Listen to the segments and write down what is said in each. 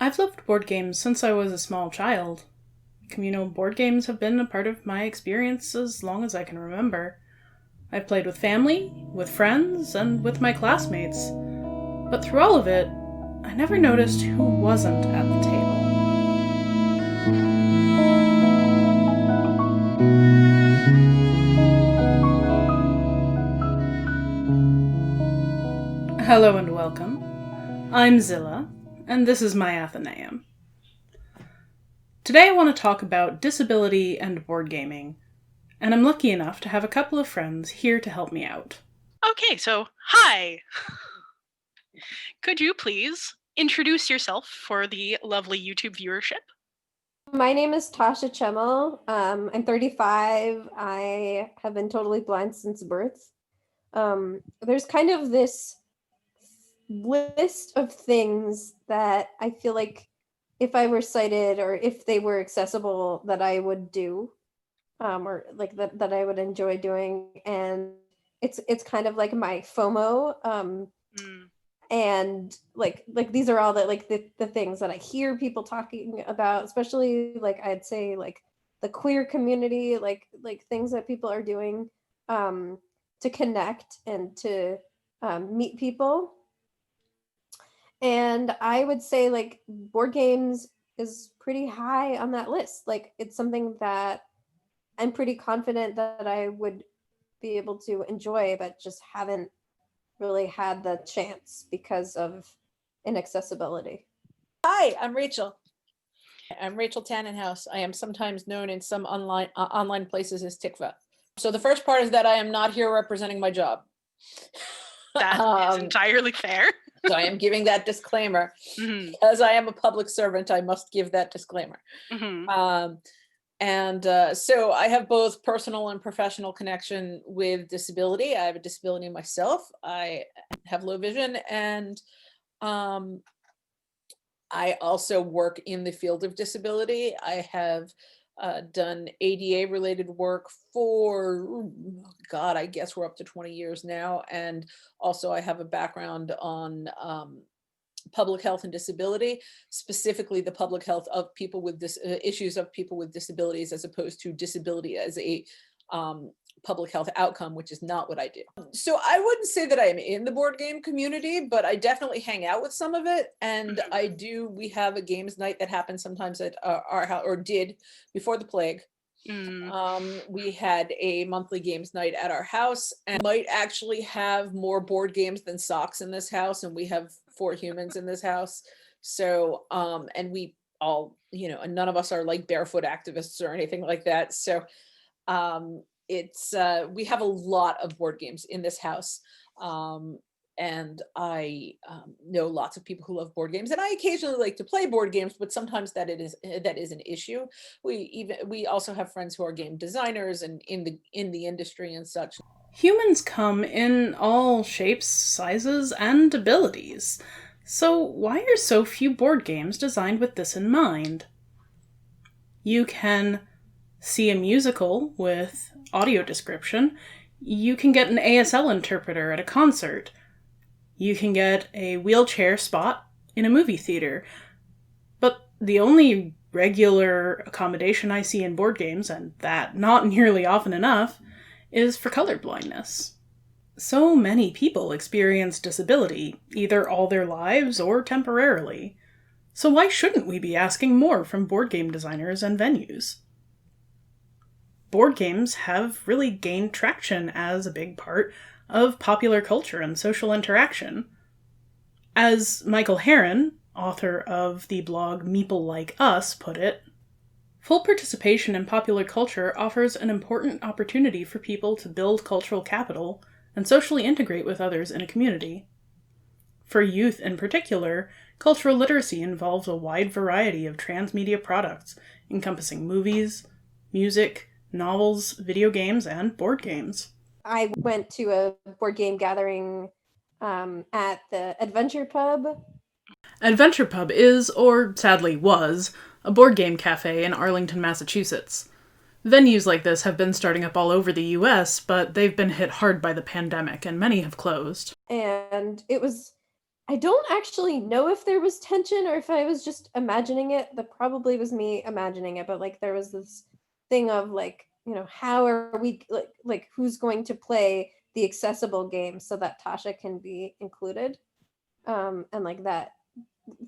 I've loved board games since I was a small child. Communal board games have been a part of my experience as long as I can remember. I've played with family, with friends, and with my classmates. But through all of it, I never noticed who wasn't at the table. Hello and welcome. I'm Zilla, and this is my Athenaeum. Today I want to talk about disability and board gaming, and I'm lucky enough to have a couple of friends here to help me out. Okay, so hi! Could you please introduce yourself for the lovely YouTube viewership? My name is Tasha Chemmel. I'm 35. I have been totally blind since birth. There's kind of this list of things that I feel like if I were sighted or if they were accessible that I would do, or like that I would enjoy doing. And it's kind of like my FOMO. And like these are all the things that I hear people talking about, especially like I'd say like the queer community, like things that people are doing to connect and to meet people. And I would say like board games is pretty high on that list. Like it's something that I'm pretty confident that I would be able to enjoy, but just haven't really had the chance because of inaccessibility. Hi, I'm Rachel. I'm Rachel Tannenhouse. I am sometimes known in some online places as Tikva. So the first part is that I am not here representing my job. That is entirely fair. So I am giving that disclaimer. Mm-hmm. As I am a public servant, I must give that disclaimer. Mm-hmm. So I have both personal and professional connection with disability. I have a disability myself. I have low vision, and I also work in the field of disability. I have done ADA related work for, I guess we're up to 20 years now. And also I have a background on public health and disability, specifically the public health of people with issues of people with disabilities, as opposed to disability as a public health outcome, which is not what I do. So I wouldn't say that I am in the board game community, but I definitely hang out with some of it. And we have a games night that happens sometimes at our house, or did before the plague. We had a monthly games night at our house, and might actually have more board games than socks in this house. And we have 4 humans in this house. So, and we all, and none of us are like barefoot activists or anything like that. So, we have a lot of board games in this house. And I know lots of people who love board games, and I occasionally like to play board games, but sometimes that is an issue. We also have friends who are game designers and in the industry and such. Humans come in all shapes, sizes, and abilities. So why are so few board games designed with this in mind? You can see a musical with audio description. You can get an ASL interpreter at a concert. You can get a wheelchair spot in a movie theater. But the only regular accommodation I see in board games, and that not nearly often enough, is for colorblindness. So many people experience disability, either all their lives or temporarily. So why shouldn't we be asking more from board game designers and venues? Board games have really gained traction as a big part of popular culture and social interaction. As Michael Herron, author of the blog Meeple Like Us, put it, full participation in popular culture offers an important opportunity for people to build cultural capital and socially integrate with others in a community. For youth in particular, cultural literacy involves a wide variety of transmedia products encompassing movies, music, novels, video games, and board games. I went to a board game gathering at the Adventure Pub. Adventure Pub is, or sadly was, a board game cafe in Arlington, Massachusetts. Venues like this have been starting up all over the US, but they've been hit hard by the pandemic, and many have closed. And I don't actually know if there was tension or if I was just imagining it. That probably was me imagining it, but like there was this thing of like, how are we like who's going to play the accessible game so that Tasha can be included? And like that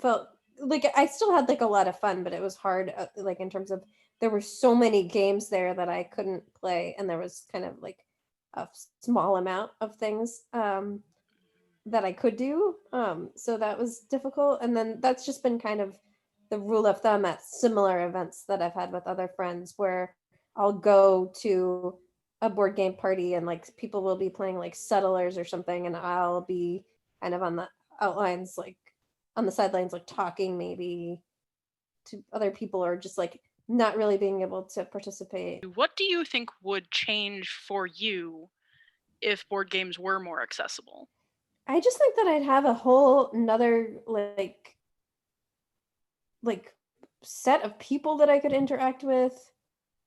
felt like I still had like a lot of fun, but it was hard, like in terms of there were so many games there that I couldn't play, and there was kind of like a small amount of things that I could do. So that was difficult. And then that's just been kind of the rule of thumb at similar events that I've had with other friends where I'll go to a board game party and like people will be playing like settlers or something, and I'll be kind of on the outlines, like on the sidelines, like talking maybe to other people or just like not really being able to participate. What do you think would change for you if board games were more accessible? I just think that I'd have a whole another like set of people that I could interact with.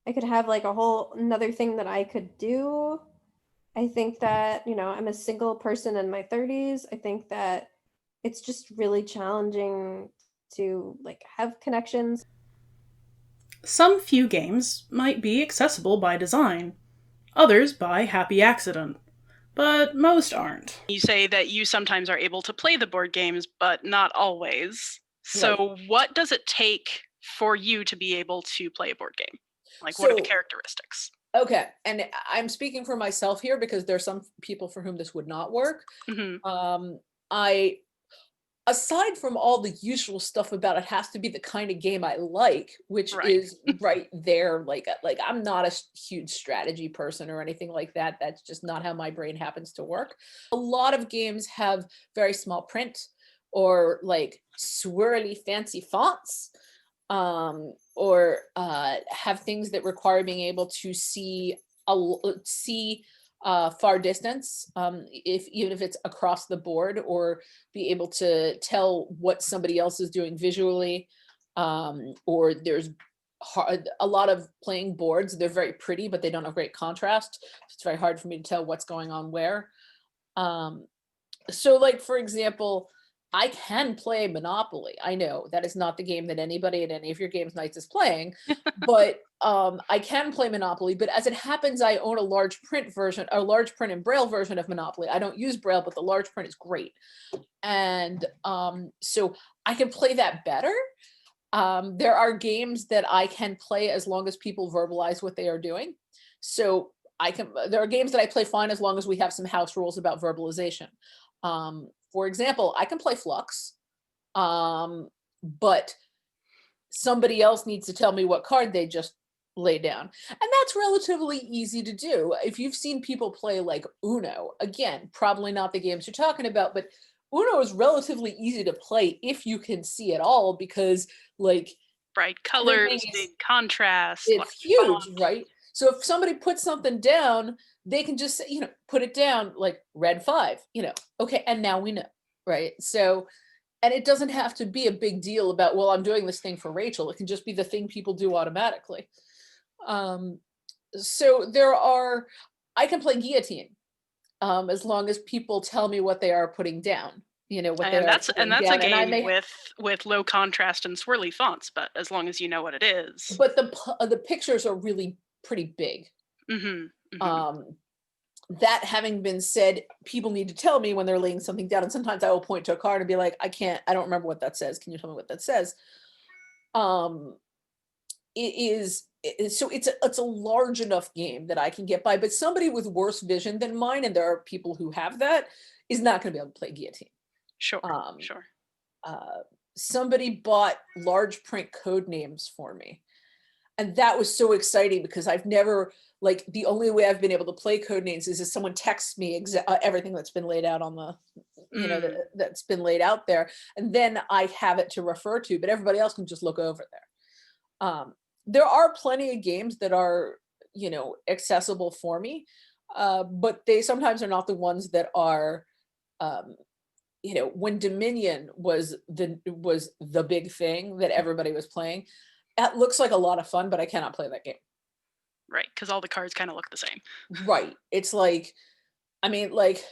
I could have like a whole another thing that I could do. I think that, I'm a single person in my 30s. I think that it's just really challenging to like have connections. Some few games might be accessible by design, others by happy accident, but most aren't. You say that you sometimes are able to play the board games, but not always. So what does it take for you to be able to play a board game? Like, what are the characteristics? Okay, and I'm speaking for myself here because there's some people for whom this would not work. I, aside from all the usual stuff about it has to be the kind of game I like, which is right there, like I'm not a huge strategy person or anything like that. That's just not how my brain happens to work. A lot of games have very small print or like swirly fancy fonts, or have things that require being able to see far distance, even if it's across the board, or be able to tell what somebody else is doing visually. Or there's a lot of playing boards. They're very pretty, but they don't have great contrast. It's very hard for me to tell what's going on where. So like, for example, I can play Monopoly. I know that is not the game that anybody at any of your games nights is playing, but I can play Monopoly. But as it happens, I own a large print and Braille version of Monopoly. I don't use Braille, but the large print is great. And so I can play that better. There are games that I can play as long as people verbalize what they are doing. So there are games that I play fine as long as we have some house rules about verbalization. For example, I can play Flux, but somebody else needs to tell me what card they just lay down. And that's relatively easy to do. If you've seen people play like Uno, again, probably not the games you're talking about, but Uno is relatively easy to play if you can see it all, because like bright colors, big contrast. It's huge, right? So if somebody puts something down, they can just say, put it down like red 5, okay, and now we know, right? So, and it doesn't have to be a big deal about, well, I'm doing this thing for Rachel. It can just be the thing people do automatically. So I can play Guillotine, as long as people tell me what they are putting down. That's a game with low contrast and swirly fonts, but as long as you know what it is. But the pictures are really pretty big. That having been said, people need to tell me when they're laying something down, and sometimes I will point to a card and be like, I don't remember what that says. Can you tell me what that says? So it's a large enough game that I can get by, but somebody with worse vision than mine, and there are people who have that, is not going to be able to play Guillotine. Sure. Somebody bought large print code names for me, and that was so exciting because I've never, like, the only way I've been able to play code names is if someone texts me everything that's been laid out on the, that's been laid out there, and then I have it to refer to, but everybody else can just look over there. There are plenty of games that are, accessible for me, but they sometimes are not the ones that are, when Dominion was the big thing that everybody was playing, that looks like a lot of fun, but I cannot play that game. Right, because all the cards kind of look the same. Right. It's like, I mean, like,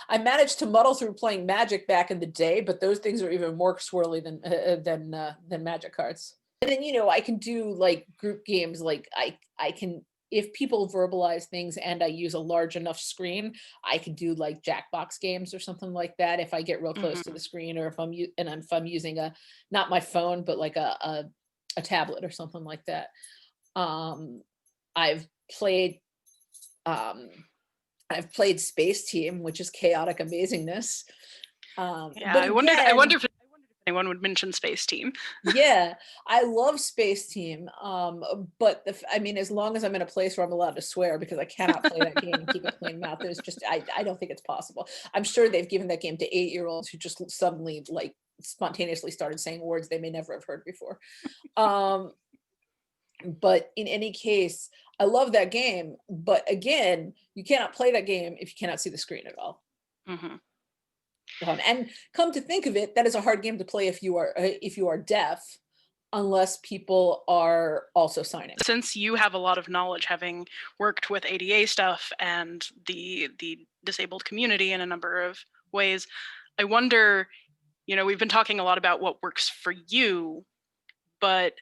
I managed to muddle through playing Magic back in the day, but those things are even more swirly than Magic cards. And then, I can do like group games. Like I can, if people verbalize things and I use a large enough screen, I can do like Jackbox games or something like that. If I get real close to the screen, or if I'm using not my phone, but like a tablet or something like that. I've played Space Team, which is chaotic amazingness. But I wonder if anyone would mention Space Team. Yeah, I love Space Team. But as long as I'm in a place where I'm allowed to swear, because I cannot play that game and keep a clean mouth, I don't think it's possible. I'm sure they've given that game to 8-year-olds who just suddenly like spontaneously started saying words they may never have heard before. But in any case, I love that game. But again, you cannot play that game if you cannot see the screen at all. And come to think of it, that is a hard game to play if you are deaf, unless people are also signing. Since you have a lot of knowledge, having worked with ADA stuff and the disabled community in a number of ways, I wonder, we've been talking a lot about what works for you, but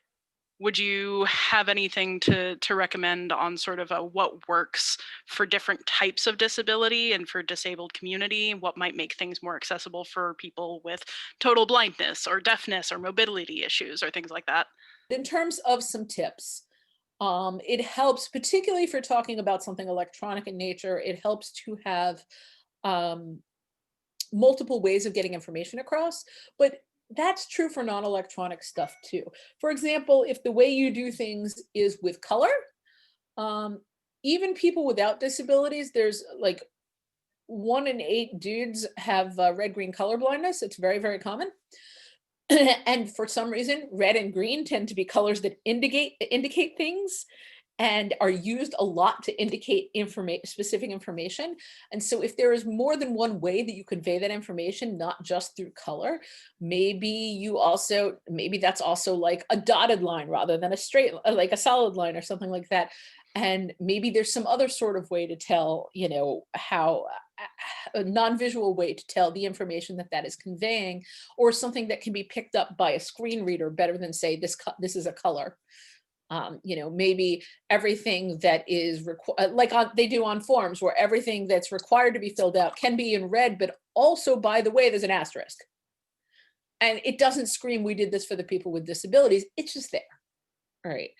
would you have anything to recommend on sort of what works for different types of disability and for disabled community? What might make things more accessible for people with total blindness or deafness or mobility issues or things like that? In terms of some tips, it helps, particularly if you're talking about something electronic in nature, it helps to have multiple ways of getting information across, but that's true for non-electronic stuff too. For example, if the way you do things is with color, even people without disabilities, there's like 1 in 8 dudes have red-green color blindness. It's very, very common. And for some reason, red and green tend to be colors that indicate things and are used a lot to indicate specific information. And so if there is more than one way that you convey that information, not just through color, maybe that's also like a dotted line rather than a straight, like a solid line or something like that. And maybe there's some other sort of way to tell, how a non-visual way to tell the information that is conveying, or something that can be picked up by a screen reader better than say this is a color. Maybe everything that is they do on forms, where everything that's required to be filled out can be in red, but also, by the way, there's an asterisk. And it doesn't scream, we did this for the people with disabilities. It's just there. All right.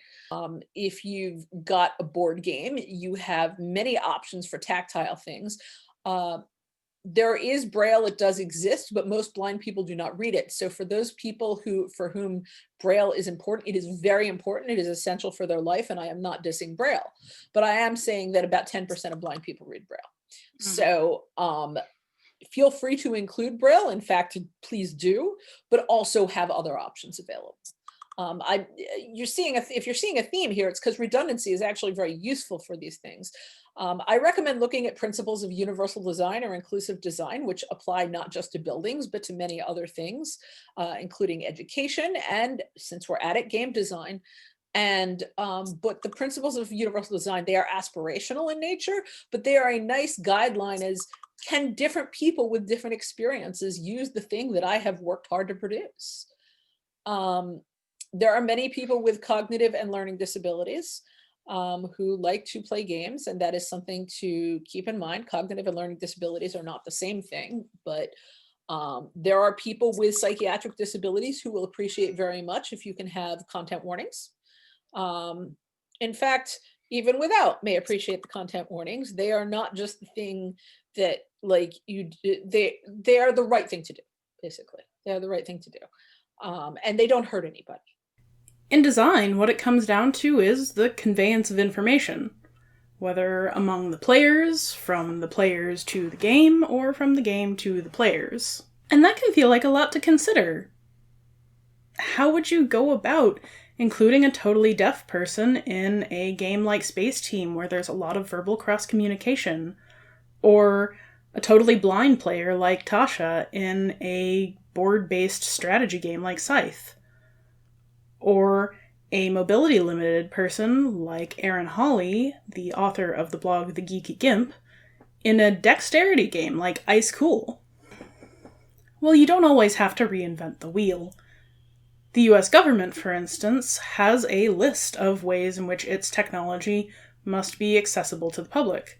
If you've got a board game, you have many options for tactile things. There is Braille, it does exist, but most blind people do not read it. So for those people for whom Braille is important, it is very important. It is essential for their life. And I am not dissing Braille, but I am saying that about 10% of blind people read Braille. So feel free to include Braille. In fact, please do, but also have other options available. If you're seeing a theme here, it's because redundancy is actually very useful for these things. I recommend looking at principles of universal design or inclusive design, which apply not just to buildings, but to many other things, including education, and since we're at it, game design. And but the principles of universal design, they are aspirational in nature, but they are a nice guideline as can different people with different experiences use the thing that I have worked hard to produce. There are many people with cognitive and learning disabilities who like to play games, and that is something to keep in mind. Cognitive and learning disabilities are not the same thing, but there are people with psychiatric disabilities who will appreciate very much if you can have content warnings. In fact, even without, may appreciate the content warnings. They are not just the thing that they are the right thing to do, basically. They are the right thing to do. And they don't hurt anybody. In design, what it comes down to is the conveyance of information, whether among the players, from the players to the game, or from the game to the players. And that can feel like a lot to consider. How would you go about including a totally deaf person in a game like Space Team, where there's a lot of verbal cross-communication? Or a totally blind player like Tasha in a board-based strategy game like Scythe? Or a mobility-limited person like Erin Hawley, the author of the blog The Geeky Gimp, in a dexterity game like Ice Cool? Well, you don't always have to reinvent the wheel. The US government, for instance, has a list of ways in which its technology must be accessible to the public.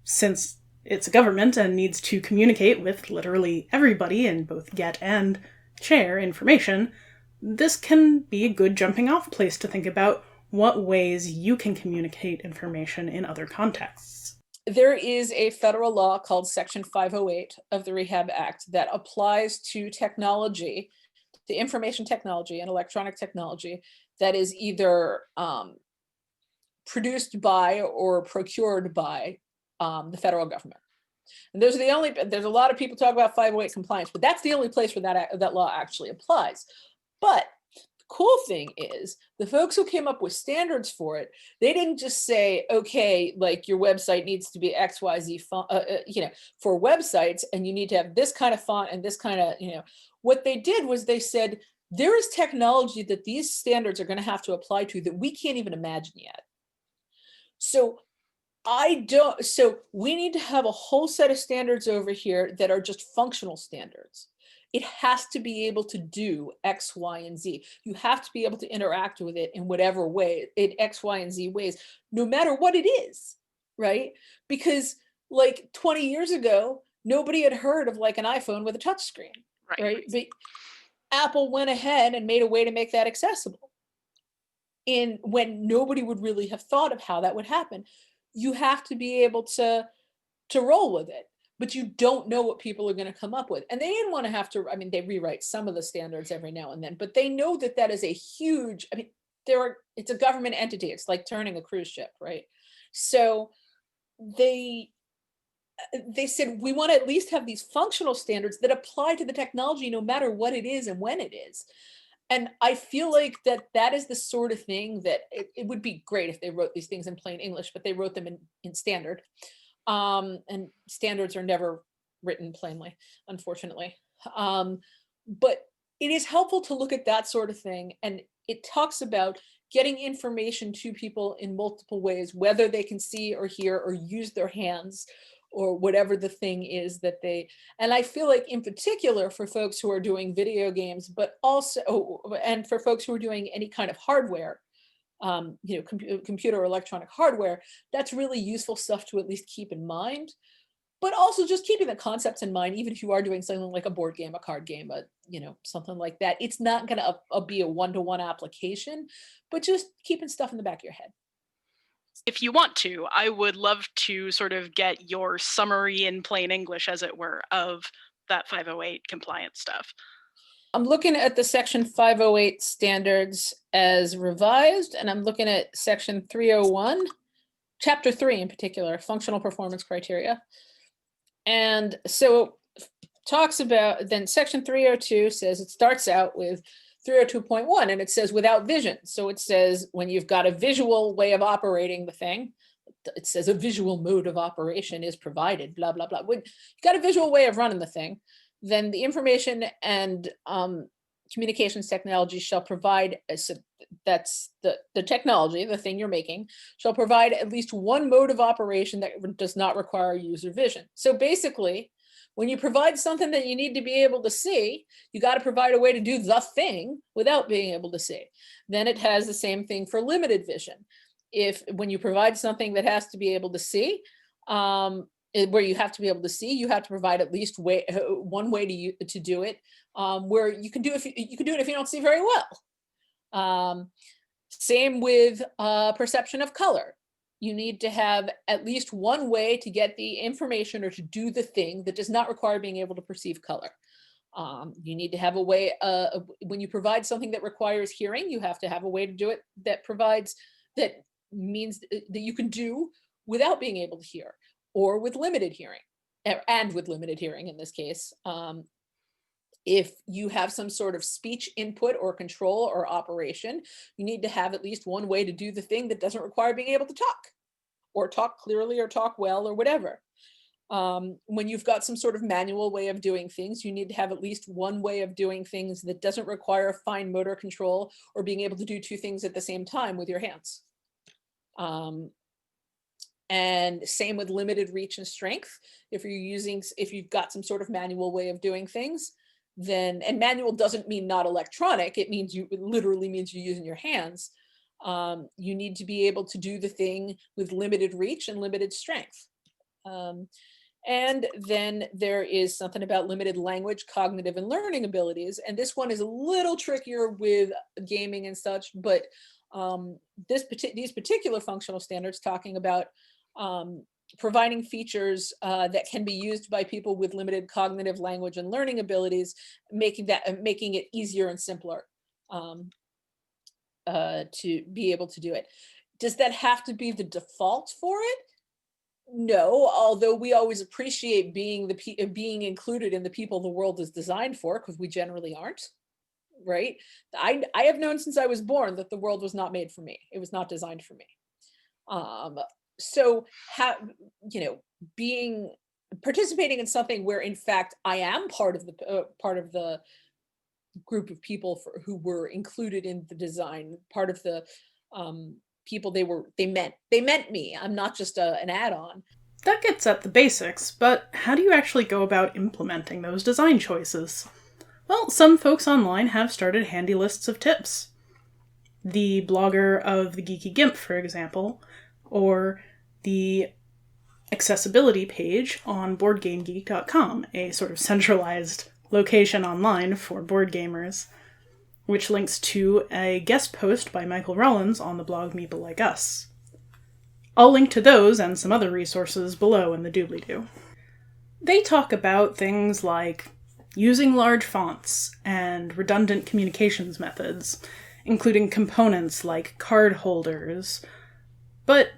Since it's a government and needs to communicate with literally everybody and both get and share information, this can be a good jumping off place to think about what ways you can communicate information in other contexts. There is a federal law called Section 508 of the Rehab Act that applies to technology, to information technology and electronic technology that is either produced by or procured by the federal government. And there's a lot of people talk about 508 compliance, but that's the only place where that law actually applies. But the cool thing is the folks who came up with standards for it, they didn't just say, okay, like your website needs to be XYZ font, for websites, and you need to have this kind of font and this kind of, what they did was they said, there is technology that these standards are going to have to apply to that we can't even imagine yet. So we need to have a whole set of standards over here that are just functional standards. It has to be able to do X, Y, and Z. You have to be able to interact with it in whatever way, in X, Y, and Z ways, no matter what it is, right? Because like 20 years ago, nobody had heard of like an iPhone with a touch screen, right? But Apple went ahead and made a way to make that accessible. When nobody would really have thought of how that would happen. You have to be able to roll with it, but you don't know what people are going to come up with. And they didn't want to have to, they rewrite some of the standards every now and then, but they know that that is a huge, it's a government entity. It's like turning a cruise ship, right? So they said, we want to at least have these functional standards that apply to the technology, no matter what it is and when it is. And I feel like that is the sort of thing that it would be great if they wrote these things in plain English, but they wrote them in standard. And standards are never written plainly, unfortunately. But it is helpful to look at that sort of thing. And it talks about getting information to people in multiple ways, whether they can see or hear or use their hands or whatever the thing is that and I feel like in particular for folks who are doing video games, but also, and for folks who are doing any kind of hardware, computer or electronic hardware, that's really useful stuff to at least keep in mind, but also just keeping the concepts in mind, even if you are doing something like a board game, a card game, something like that. It's not going to be a one-to-one application, but just keeping stuff in the back of your head. If you want to, I would love to sort of get your summary in plain English, as it were, of that 508 compliance stuff. I'm looking at the Section 508 standards as revised, and I'm looking at Section 301, Chapter 3 in particular, functional performance criteria. And so talks about, then Section 302 says, it starts out with 302.1, and it says without vision. So it says when you've got a visual way of operating the thing, it says a visual mode of operation is provided, blah, blah, blah. When you've got a visual way of running the thing, then the information and communications technology shall provide, so that's the technology, the thing you're making, shall provide at least one mode of operation that does not require user vision. So basically, when you provide something that you need to be able to see, you got to provide a way to do the thing without being able to see. Then it has the same thing for limited vision. When you provide something that has to be able to see, where you have to be able to see, you have to provide at least one way to do it, where you can do it if you don't see very well. Same with perception of color. You need to have at least one way to get the information or to do the thing that does not require being able to perceive color. You need to have a way, when you provide something that requires hearing, you have to have a way to do it that means that you can do without being able to hear, or with limited hearing, and with limited hearing in this case. If you have some sort of speech input or control or operation, you need to have at least one way to do the thing that doesn't require being able to talk, or talk clearly, or talk well, or whatever. When you've got some sort of manual way of doing things, you need to have at least one way of doing things that doesn't require fine motor control or being able to do two things at the same time with your hands. And same with limited reach and strength. If you've got some sort of manual way of doing things, then, and manual doesn't mean not electronic, it literally means you're using your hands. You need to be able to do the thing with limited reach and limited strength. And then there is something about limited language, cognitive, and learning abilities. And this one is a little trickier with gaming and such, but these particular functional standards talking about providing features that can be used by people with limited cognitive, language, and learning abilities, making it easier and simpler to be able to do it. Does that have to be the default for it? No, although we always appreciate being included in the people the world is designed for, because we generally aren't, right? I have known since I was born that the world was not made for me. It was not designed for me. So participating in something where in fact I am part of the group of people who were included in the design, part of the people they meant me. I'm not just an add-on. That gets at the basics, but how do you actually go about implementing those design choices? Well, some folks online have started handy lists of tips. The blogger of the Geeky Gimp, for example, or the accessibility page on BoardGameGeek.com, a sort of centralized location online for board gamers, which links to a guest post by Michael Rollins on the blog Meeple Like Us. I'll link to those and some other resources below in the doobly-doo. They talk about things like using large fonts and redundant communications methods, including components like card holders. But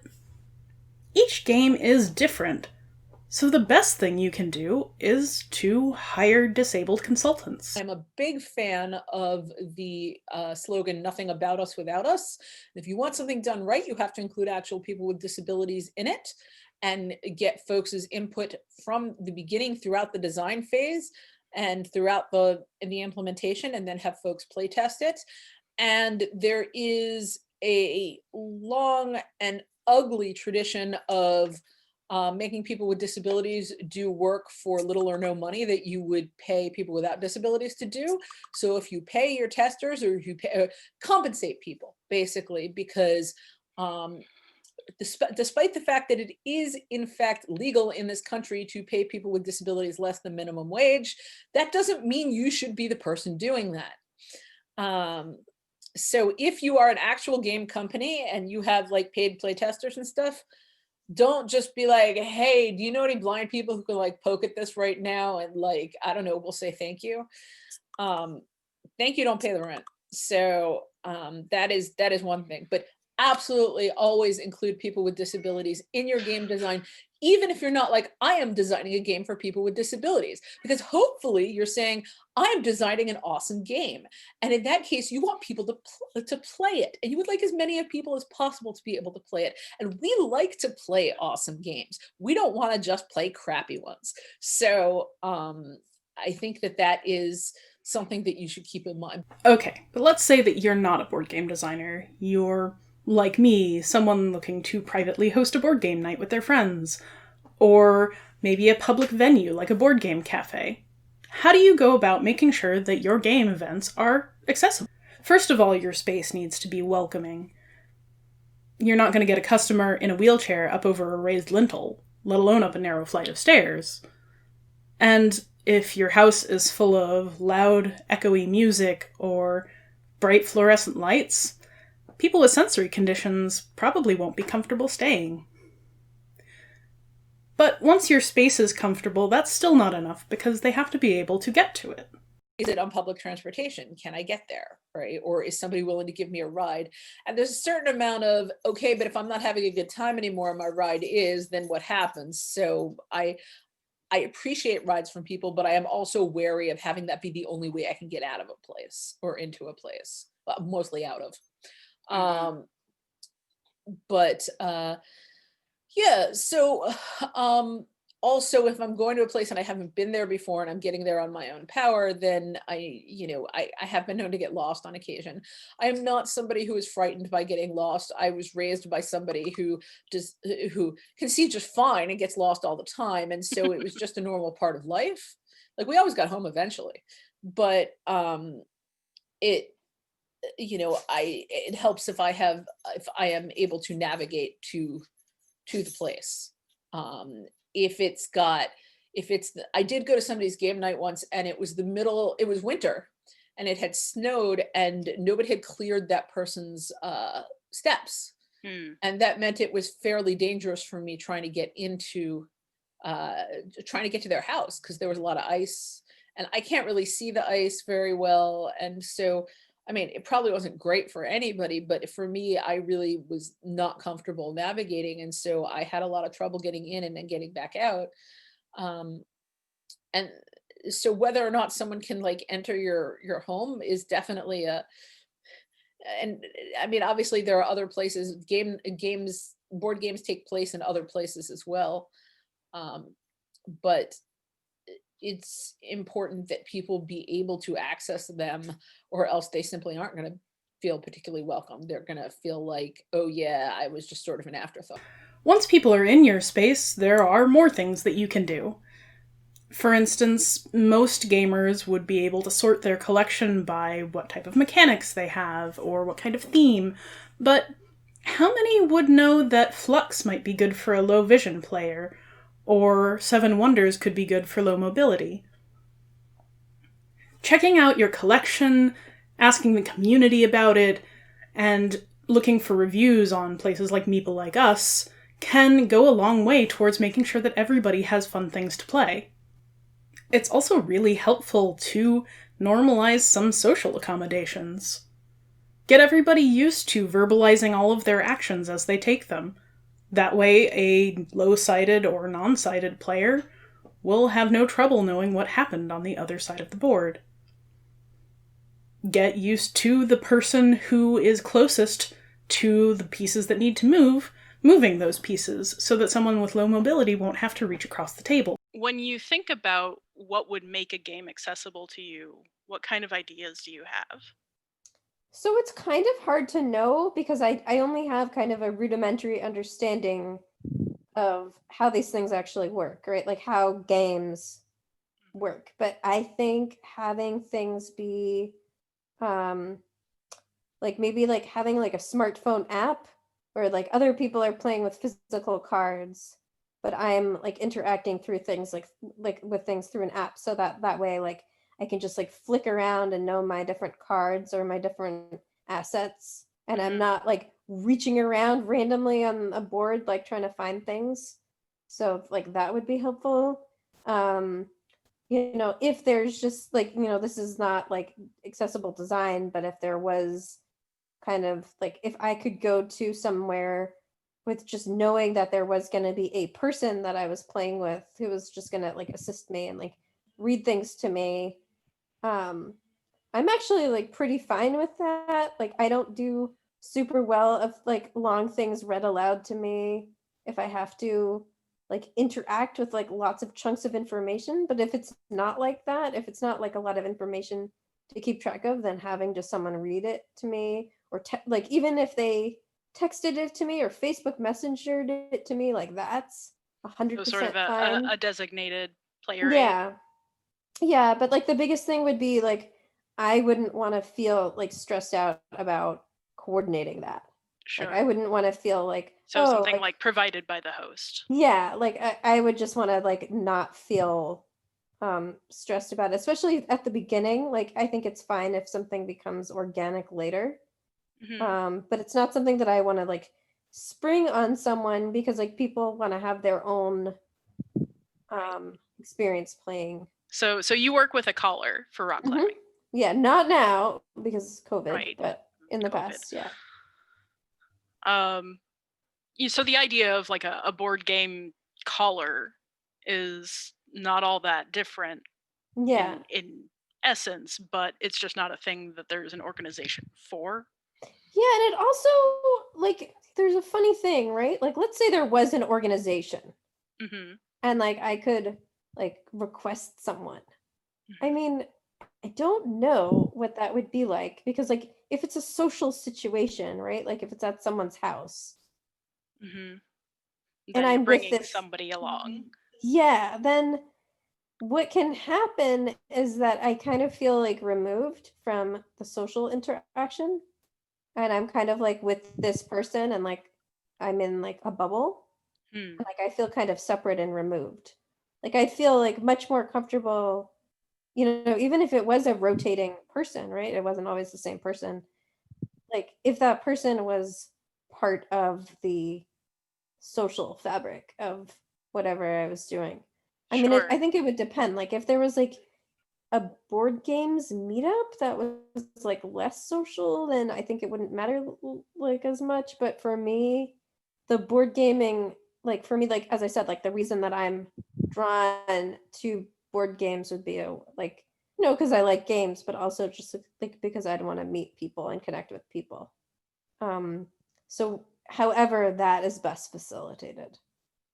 each game is different, so the best thing you can do is to hire disabled consultants. I'm a big fan of the slogan, "Nothing about us without us." If you want something done right, you have to include actual people with disabilities in it and get folks' input from the beginning throughout the design phase and throughout the implementation, and then have folks play test it. And there is a long and ugly tradition of making people with disabilities do work for little or no money that you would pay people without disabilities to do. So if you pay your testers, or if you compensate people, basically, because despite the fact that it is in fact legal in this country to pay people with disabilities less than minimum wage, that doesn't mean you should be the person doing that. So if you are an actual game company and you have like paid play testers and stuff, don't just be like, hey, do you know any blind people who can like poke at this right now? And like, I don't know, we'll say thank you. Thank you don't pay the rent. So that is one thing. But absolutely always include people with disabilities in your game design, even if you're not like, I am designing a game for people with disabilities, because hopefully you're saying, I'm designing an awesome game. And in that case, you want people to play it, and you would like as many people as possible to be able to play it. And we like to play awesome games. We don't want to just play crappy ones. So I think that is something that you should keep in mind. Okay, but let's say that you're not a board game designer. You're, like me, someone looking to privately host a board game night with their friends, or maybe a public venue like a board game cafe. How do you go about making sure that your game events are accessible? First of all, your space needs to be welcoming. You're not going to get a customer in a wheelchair up over a raised lintel, let alone up a narrow flight of stairs. And if your house is full of loud, echoey music or bright fluorescent lights, people with sensory conditions probably won't be comfortable staying. But once your space is comfortable, that's still not enough, because they have to be able to get to it. Is it on public transportation? Can I get there, right? Or is somebody willing to give me a ride? And there's a certain amount of, okay, but if I'm not having a good time anymore, my ride is, then what happens? So I appreciate rides from people, but I am also wary of having that be the only way I can get out of a place or into a place, mostly out of. Yeah, so also, if I'm going to a place and I haven't been there before and I'm getting there on my own power, then I have been known to get lost on occasion. I am not somebody who is frightened by getting lost. I was raised by somebody who can see just fine and gets lost all the time. And so it was just a normal part of life. Like, we always got home eventually, but it it helps if I am able to navigate to the place. I did go to somebody's game night once, and it was winter, and it had snowed, and nobody had cleared that person's steps. And that meant it was fairly dangerous for me trying to get to their house, because there was a lot of ice, and I can't really see the ice very well. And so, I mean, it probably wasn't great for anybody, but for me, I really was not comfortable navigating. And so I had a lot of trouble getting in and then getting back out. And so whether or not someone can like enter your home is definitely and I mean, obviously there are other places, board games take place in other places as well. But it's important that people be able to access them, or else they simply aren't going to feel particularly welcome. They're going to feel like, oh yeah, I was just sort of an afterthought. Once people are in your space, there are more things that you can do. For instance, most gamers would be able to sort their collection by what type of mechanics they have, or what kind of theme, but how many would know that Flux might be good for a low vision player, or Seven Wonders could be good for low mobility? Checking out your collection, asking the community about it, and looking for reviews on places like Meeple Like Us can go a long way towards making sure that everybody has fun things to play. It's also really helpful to normalize some social accommodations. Get everybody used to verbalizing all of their actions as they take them. That way, a low-sighted or non-sighted player will have no trouble knowing what happened on the other side of the board. Get used to the person who is closest to the pieces that need to move, moving those pieces, so that someone with low mobility won't have to reach across the table. When you think about what would make a game accessible to you, what kind of ideas do you have? So it's kind of hard to know, because I only have kind of a rudimentary understanding of how these things actually work, right? Like how games work. But I think having things be like maybe like having like a smartphone app where like other people are playing with physical cards, but I'm like interacting through things like with things through an app, so that way like I can just like flick around and know my different cards or my different assets, and I'm not like reaching around randomly on a board like trying to find things. So like that would be helpful. If there's just like, this is not like accessible design, but if there was kind of like, if I could go to somewhere with just knowing that there was going to be a person that I was playing with who was just going to like assist me and like read things to me. I'm actually like pretty fine with that. Like I don't do super well of like long things read aloud to me if I have to like interact with like lots of chunks of information. But if it's not like that, if it's not like a lot of information to keep track of, then having just someone read it to me, or like even if they texted it to me or Facebook messengered it to me, like that's 100% sort of fine. a designated player Yeah. aid. Yeah, but like the biggest thing would be like I wouldn't want to feel like stressed out about coordinating that. Sure. Like I wouldn't want to feel like something like provided by the host. Yeah, like I would just want to like not feel stressed about it, especially at the beginning. Like I think it's fine if something becomes organic later. But it's not something that I want to like spring on someone, because like people want to have their own experience playing. So you work with a collar for rock climbing. Yeah, not now because COVID, right. but in the past, yeah. So the idea of like a board game collar is not all that different in essence, but it's just not a thing that there's an organization for. Yeah, and it also, like, there's a funny thing, right? Like, let's say there was an organization. and like I could like request someone. I mean, I don't know what that would be like because like if it's a social situation, right? Like if it's at someone's house Mm-hmm. and Then you're I'm with bringing this, somebody along. yeah, then what can happen is that I kind of feel like removed from the social interaction and I'm kind of like with this person and like I'm in like a bubble Hmm. and like I feel kind of separate and removed. Like I feel like much more comfortable, even if it was a rotating person, right? It wasn't always the same person. Like if that person was part of the social fabric of whatever I was doing. I mean, Sure. I think it would depend. Like if there was like a board games meetup that was like less social, then I think it wouldn't matter like as much. But for me, the board gaming, like for me, like as I said, like the reason that I'm drawn to board games would be like, because I like games, but also just like because I'd want to meet people and connect with people. So however that is best facilitated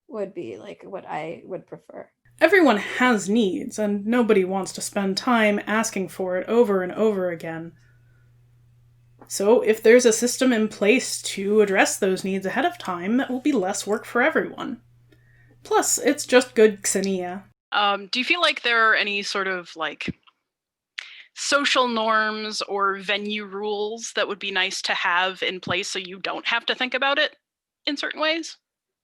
would be like what I would prefer. Everyone has needs, and nobody wants to spend time asking for it over and over again. So, if there's a system in place to address those needs ahead of time, that will be less work for everyone. Plus, it's just good Xenia. Do you feel like there are any sort of like social norms or venue rules that would be nice to have in place so you don't have to think about it in certain ways?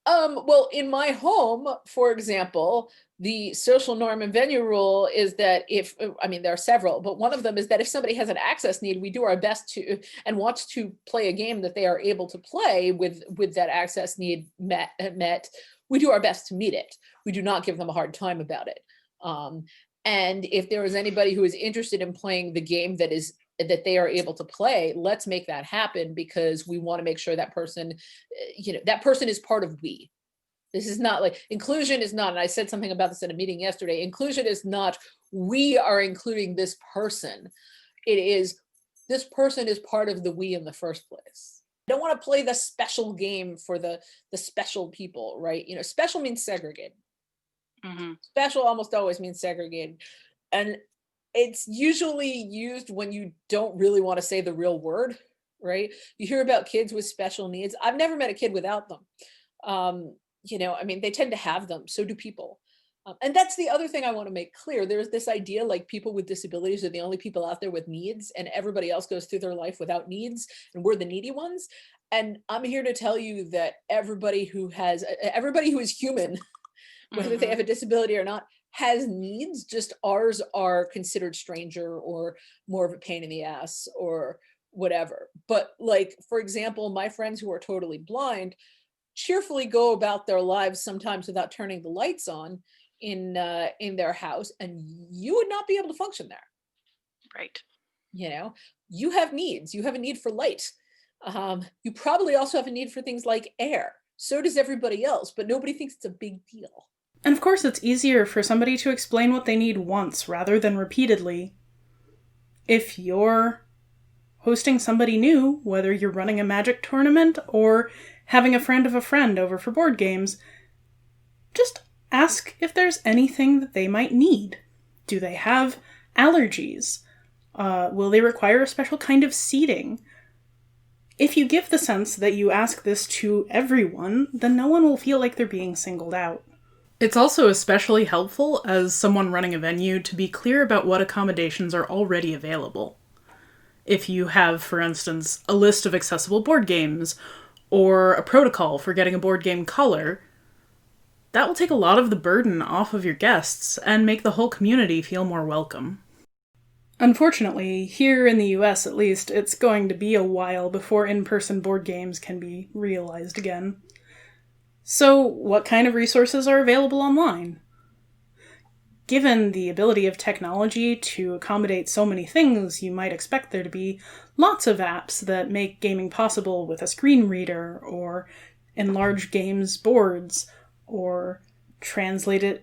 Well, in my home, for example, the social norm and venue rule is that there are several, but one of them is that if somebody has an access need, we do our best to, and wants to play a game that they are able to play with that access need met, we do our best to meet it. We do not give them a hard time about it. And if there is anybody who is interested in playing the game that they are able to play, let's make that happen, because we want to make sure that person, that person is part of we. This is not like inclusion is not, and I said something about this in a meeting yesterday, inclusion is not we are including this person. It is this person is part of the we in the first place. I don't want to play the special game for the special people, right? Special means segregated. Mm-hmm. Special almost always means segregated. And it's usually used when you don't really want to say the real word, right? You hear about kids with special needs. I've never met a kid without them. They tend to have them. So do people. And that's the other thing I want to make clear. There's this idea like people with disabilities are the only people out there with needs, and everybody else goes through their life without needs, and we're the needy ones. And I'm here to tell you that everybody who is human, whether they have a disability or not, has needs, just ours are considered stranger or more of a pain in the ass or whatever. But like, for example, my friends who are totally blind cheerfully go about their lives sometimes without turning the lights on in their house, and you would not be able to function there. Right. You have needs. You have a need for light. You probably also have a need for things like air. So does everybody else, but nobody thinks it's a big deal. And of course, it's easier for somebody to explain what they need once rather than repeatedly. If you're hosting somebody new, whether you're running a magic tournament or having a friend of a friend over for board games, just ask if there's anything that they might need. Do they have allergies? Will they require a special kind of seating? If you give the sense that you ask this to everyone, then no one will feel like they're being singled out. It's also especially helpful as someone running a venue to be clear about what accommodations are already available. If you have, for instance, a list of accessible board games, or a protocol for getting a board game color, that will take a lot of the burden off of your guests and make the whole community feel more welcome. Unfortunately, here in the US at least, it's going to be a while before in-person board games can be realized again. So, what kind of resources are available online? Given the ability of technology to accommodate so many things, you might expect there to be lots of apps that make gaming possible with a screen reader, or enlarge games boards, or translate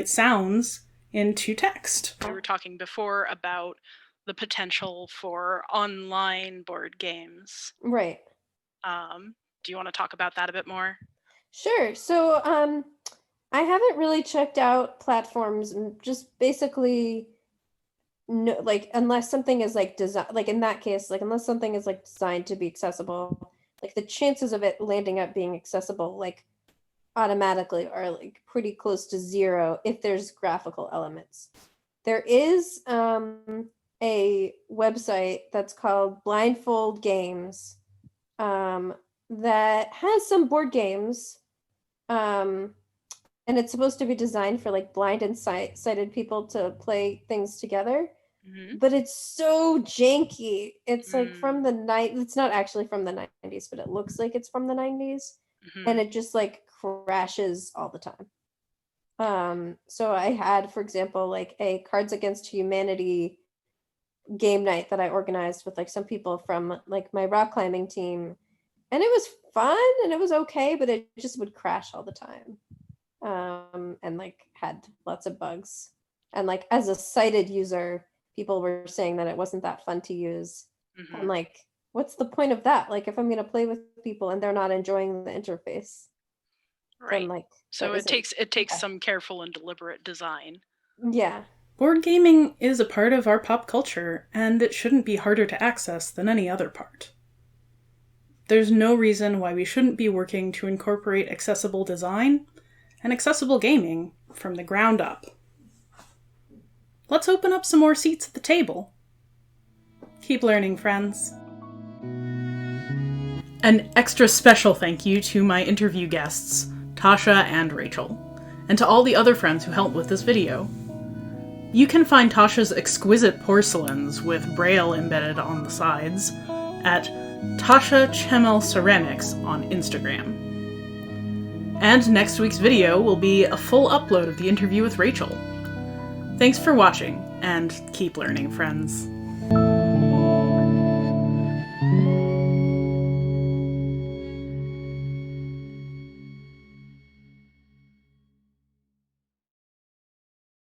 sounds into text. We were talking before about the potential for online board games. Right. Do you want to talk about that a bit more? Sure. So I haven't really checked out platforms, and just basically no, like unless something is like design, like in that case, like unless something is like designed to be accessible, like the chances of it landing up being accessible like automatically are like pretty close to zero if there's graphical elements. There is a website that's called Blindfold Games, that has some board games, um, and it's supposed to be designed for like blind and sighted people to play things together. Mhm. But it's so janky. It's like from Mm. the night. It's not actually from the 90s, but it looks like it's from the 90s, and Mhm. it just like crashes all the time. So I had, for example, like a Cards Against Humanity game night that I organized with like some people from like my rock climbing team, and it was fun and it was okay, but it just would crash all the time. And like had lots of bugs. And like as a sighted user, people were saying that it wasn't that fun to use. I'm Mhm. like, what's the point of that? Like if I'm gonna play with people and they're not enjoying the interface, then Right. like So that it isn't, takes yeah. some careful and deliberate design. Yeah. Board gaming is a part of our pop culture, and it shouldn't be harder to access than any other part. There's no reason why we shouldn't be working to incorporate accessible design and accessible gaming from the ground up. Let's open up some more seats at the table. Keep learning, friends. An extra special thank you to my interview guests, Tasha and Rachel, and to all the other friends who helped with this video. You can find Tasha's exquisite porcelains with braille embedded on the sides at Tasha Chemel Ceramics on Instagram. And next week's video will be a full upload of the interview with Rachel. Thanks for watching, and keep learning, friends.